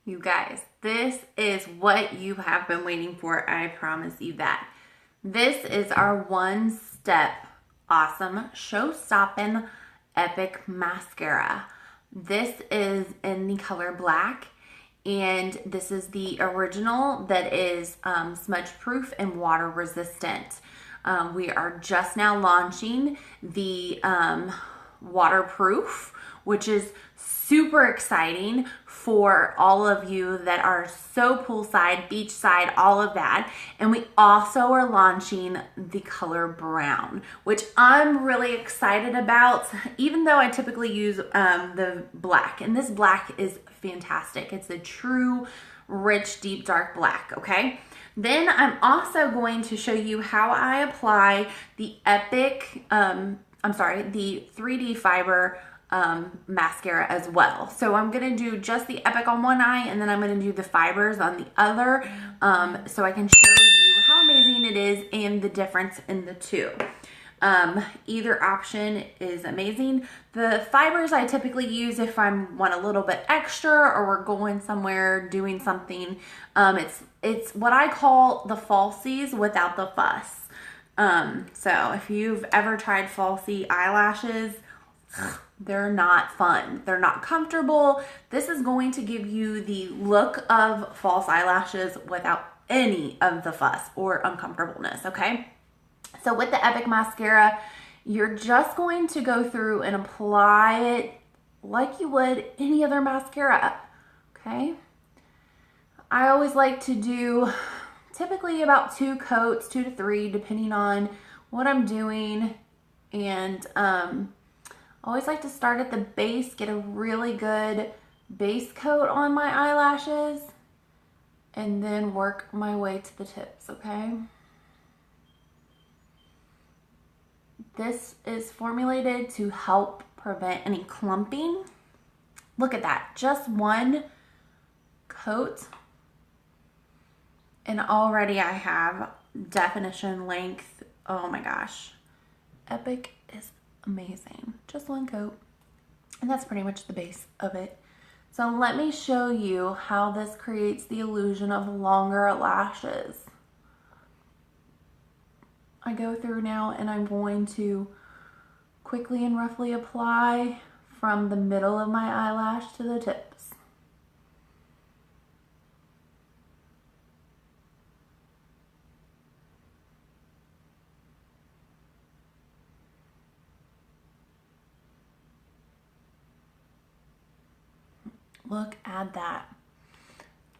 You guys, this is what you have been waiting for. I promise you that. This is our one-step awesome show-stopping epic mascara. This is in the color black, and this is the original that is smudge proof and water resistant. We are just now launching the waterproof, which is super exciting for all of you that are so poolside, beachside, all of that. And we also are launching the color brown, which I'm really excited about, even though I typically use the black. And this black is fantastic. It's a true, rich, deep, dark black, okay? Then I'm also going to show you how I apply the Epic, the 3D Fiber mascara as well. So I'm going to do just the Epic on one eye, and then I'm going to do the fibers on the other, so I can show you how amazing it is and the difference in the two. Either option is amazing. The fibers I typically use if I want a little bit extra or we're going somewhere doing something. It's what I call the falsies without the fuss. So if you've ever tried falsie eyelashes, they're not fun. They're not comfortable. This is going to give you the look of false eyelashes without any of the fuss or uncomfortableness, okay? So with the Epic mascara, you're just going to go through and apply it like you would any other mascara, okay? I always like to do typically about 2 coats, 2 to 3, depending on what I'm doing. And I always like to start at the base, get a really good base coat on my eyelashes, and then work my way to the tips, okay? This is formulated to help prevent any clumping. Look at that, just one coat, and already I have definition, length. Oh my gosh, Epic is amazing. Just one coat, and that's pretty much the base of it. So let me show you how this creates the illusion of longer lashes. I go through now and I'm going to quickly and roughly apply from the middle of my eyelash to the tips. Look at that.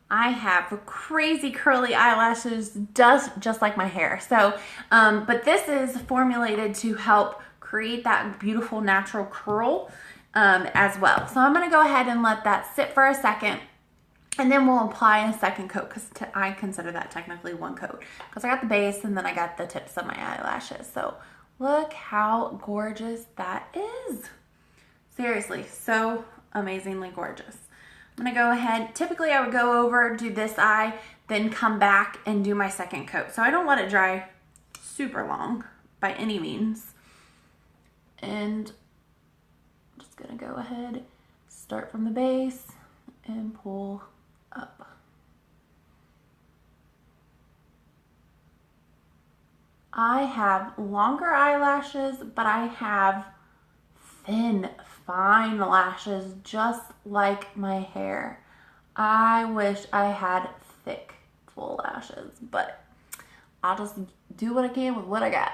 I have crazy curly eyelashes, just like my hair. So, but this is formulated to help create that beautiful natural curl as well. So I'm gonna go ahead and let that sit for a second, and then we'll apply a second coat, because I consider that technically one coat, because I got the base and then I got the tips of my eyelashes. So look how gorgeous that is. Seriously, so amazingly gorgeous. I'm gonna go ahead, typically I would go over, do this eye, then come back and do my second coat. So I don't let it dry super long by any means. And I'm just gonna go ahead, start from the base and pull up. I have longer eyelashes, but I have thin, fine lashes, just like my hair. I wish I had thick, full lashes, but I'll just do what I can with what I got.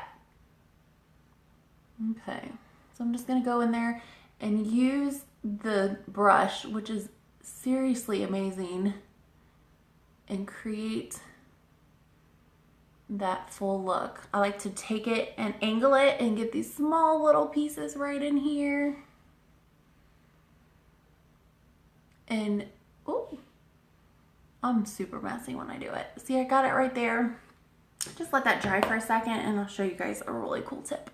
Okay, so I'm just gonna go in there and use the brush, which is seriously amazing, and create that full look. I like to take it and angle it and get these small little pieces right in here. And, oh, I'm super messy when I do it. See, I got it right there. Just let that dry for a second and I'll show you guys a really cool tip.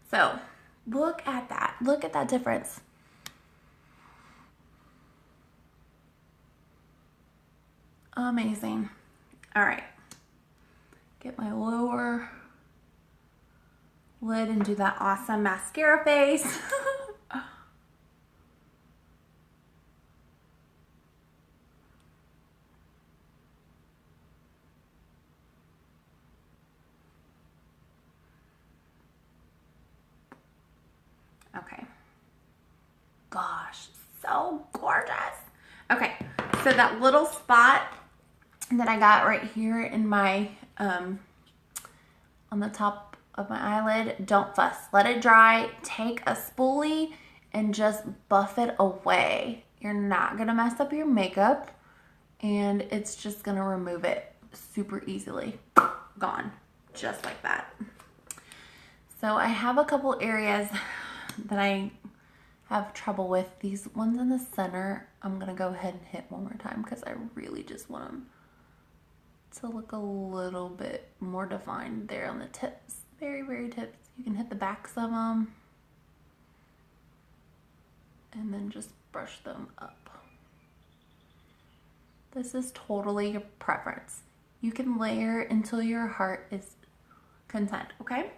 So, look at that. Look at that difference. Amazing. All right. Get my lower lid and do that awesome mascara face. Okay. Gosh, so gorgeous. Okay, so that little spot that I got right here in my, on the top of my eyelid, don't fuss. Let it dry. Take a spoolie and just buff it away. You're not gonna mess up your makeup, and it's just gonna remove it super easily. Gone, just like that. So I have a couple areas that I have trouble with. These ones in the center, I'm gonna go ahead and hit one more time because I really just want them to look a little bit more defined there on the tips. Very, very tips. You can hit the backs of them and then just brush them up. This is totally your preference. You can layer until your heart is content, okay?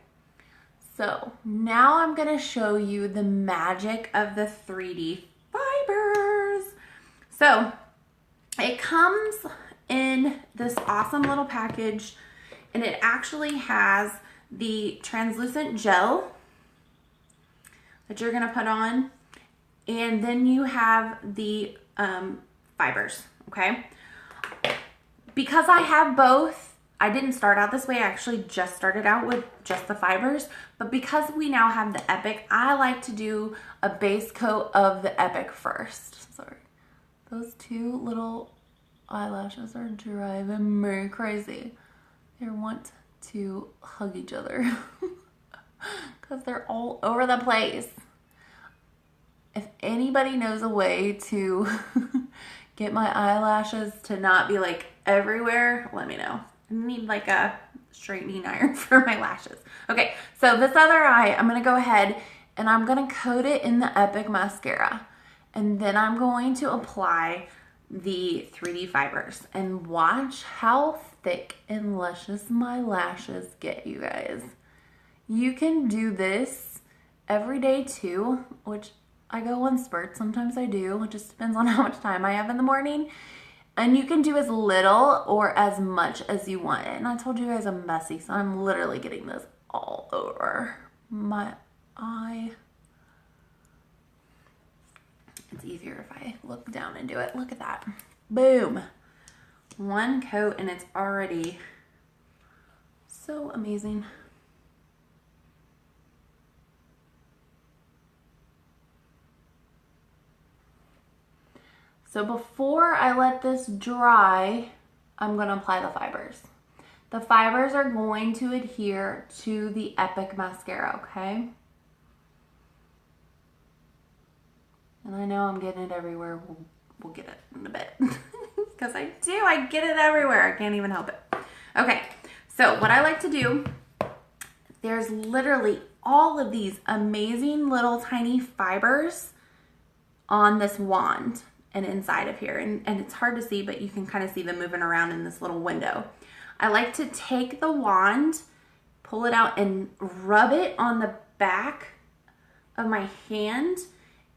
So now I'm gonna show you the magic of the 3D fibers. So it comes in this awesome little package, and it actually has the translucent gel that you're gonna put on, and then you have the fibers, okay? Because I have both, I didn't start out this way. I actually just started out with just the fibers, but because we now have the Epic, I like to do a base coat of the Epic first. Sorry, those two little eyelashes are driving me crazy. They want to hug each other because they're all over the place. If anybody knows a way to get my eyelashes to not be like everywhere, let me know. I need like a straightening iron for my lashes. Okay, so this other eye, I'm gonna go ahead and I'm gonna coat it in the Epic mascara. And then I'm going to apply the 3D fibers and watch how thick and luscious my lashes get, you guys. You can do this every day too, which I go on spurts. Sometimes I do. It just depends on how much time I have in the morning. And you can do as little or as much as you want. And I told you guys I'm messy, so I'm literally getting this all over my eye. It's easier if I look down and do it. Look at that. Boom. One coat and it's already so amazing. So before I let this dry, I'm going to apply the fibers. The fibers are going to adhere to the Epic mascara, okay? And I know I'm getting it everywhere. We'll get it in a bit. Because I get it everywhere. I can't even help it. Okay, so what I like to do, there's literally all of these amazing little tiny fibers on this wand and inside of here. And it's hard to see, but you can kind of see them moving around in this little window. I like to take the wand, pull it out, and rub it on the back of my hand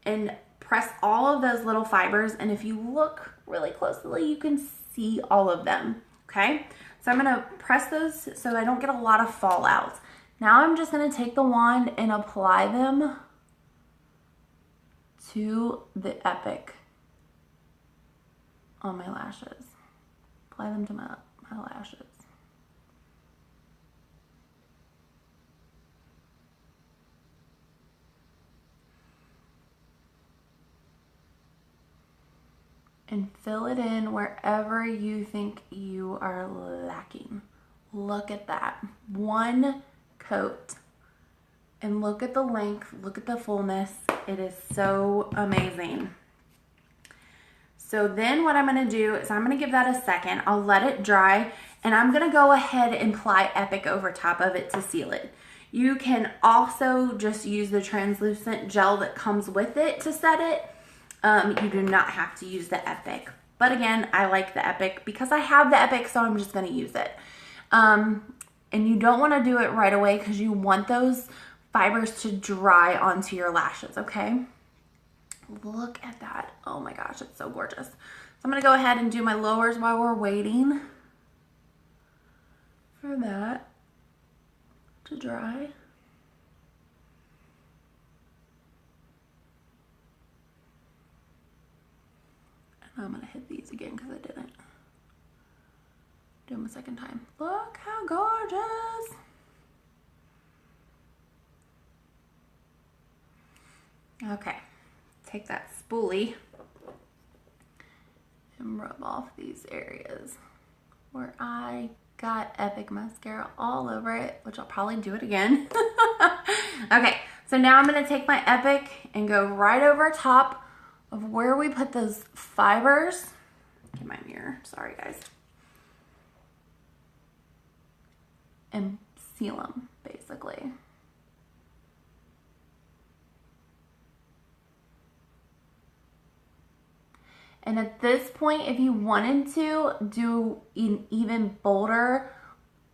and press all of those little fibers. And if you look really closely, you can see all of them, okay? So I'm gonna press those so I don't get a lot of fallout. Now I'm just gonna take the wand and apply them to the Epic on my lashes. Apply them to my lashes. And fill it in wherever you think you are lacking. Look at that. One coat. And look at the length, look at the fullness. It is so amazing. So then what I'm gonna do is I'm gonna give that a second. I'll let it dry, and I'm gonna go ahead and apply Epic over top of it to seal it. You can also just use the translucent gel that comes with it to set it. You do not have to use the Epic. But again, I like the Epic because I have the Epic, so I'm just gonna use it. And you don't wanna do it right away because you want those fibers to dry onto your lashes, okay? Look at that. Oh my gosh, it's so gorgeous. So I'm gonna go ahead and do my lowers while we're waiting for that. to dry. I'm gonna hit these again because I didn't do them a second time. Look how gorgeous. Okay, take that spoolie and rub off these areas where I got Epic mascara all over it, which I'll probably do it again. Okay, so now I'm gonna take my Epic and go right over top of where we put those fibers. Get my mirror, sorry guys. And seal them, basically. And at this point, if you wanted to do an even bolder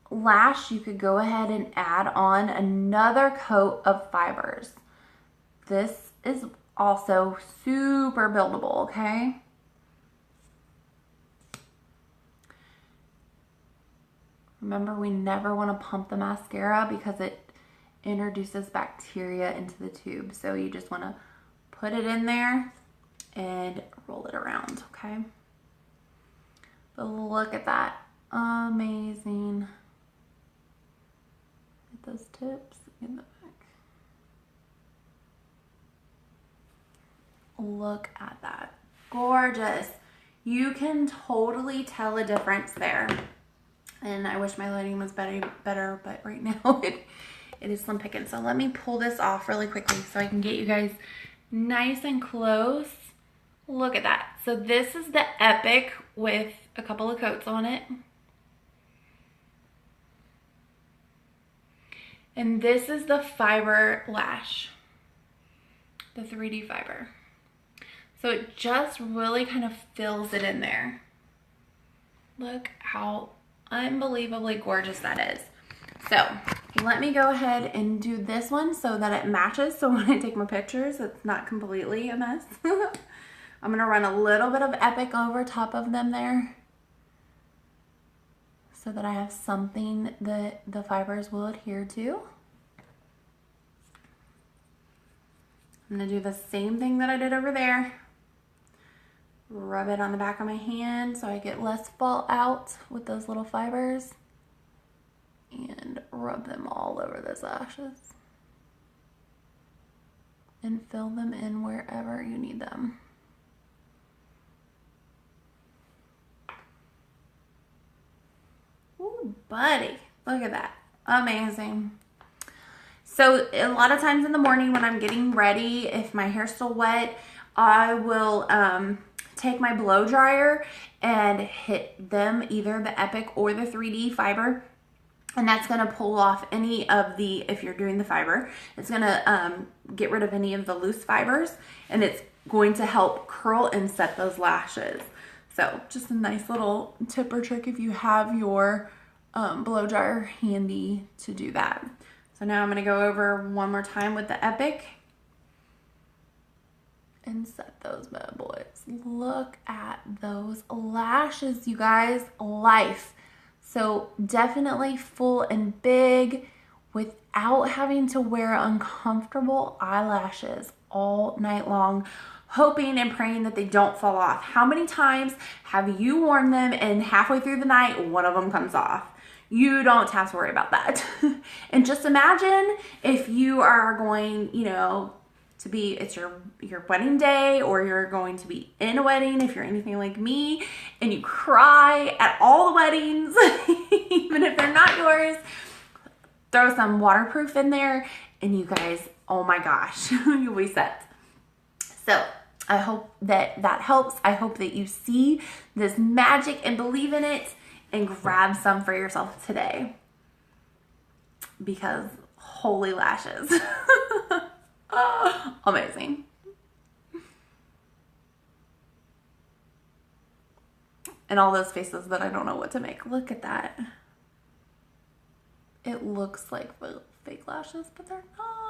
lash, you could go ahead and add on another coat of fibers. This is also super buildable, okay? Remember, we never want to pump the mascara because it introduces bacteria into the tube. So you just want to put it in there and roll it around, okay? But look at that, amazing. Get those tips in the back. Look at that, gorgeous. You can totally tell a difference there. And I wish my lighting was better, but right now it is slim picking. So let me pull this off really quickly so I can get you guys nice and close. Look at that. So this is the Epic with a couple of coats on it. And this is the fiber lash, the 3D fiber. So it just really kind of fills it in there. Look how unbelievably gorgeous that is. So let me go ahead and do this one so that it matches. So when I take my pictures, it's not completely a mess. I'm gonna run a little bit of Epic over top of them there so that I have something that the fibers will adhere to. I'm gonna do the same thing that I did over there. Rub it on the back of my hand so I get less fallout with those little fibers. And rub them all over those lashes. And fill them in wherever you need them. Ooh, buddy, look at that, amazing. So a lot of times in the morning when I'm getting ready, if my hair's still wet, I will take my blow dryer and hit them, either the Epic or the 3D fiber. And that's gonna pull off any of the, if you're doing the fiber, it's gonna get rid of any of the loose fibers, and it's going to help curl and set those lashes. So just a nice little tip or trick if you have your blow dryer handy to do that. So now I'm gonna go over one more time with the Epic and set those bad boys. Look at those lashes, you guys, life. So definitely full and big without having to wear uncomfortable eyelashes all night long, hoping and praying that they don't fall off. How many times have you worn them and halfway through the night, one of them comes off? You don't have to worry about that. And just imagine if you are going, you know, to be, it's your wedding day, or you're going to be in a wedding, if you're anything like me, and you cry at all the weddings, even if they're not yours, throw some waterproof in there, and you guys, oh my gosh, you'll be set. So I hope that that helps. I hope that you see this magic and believe in it and grab some for yourself today, because holy lashes. Oh, amazing. And all those faces that I don't know what to make. Look at that. It looks like fake lashes, but they're not.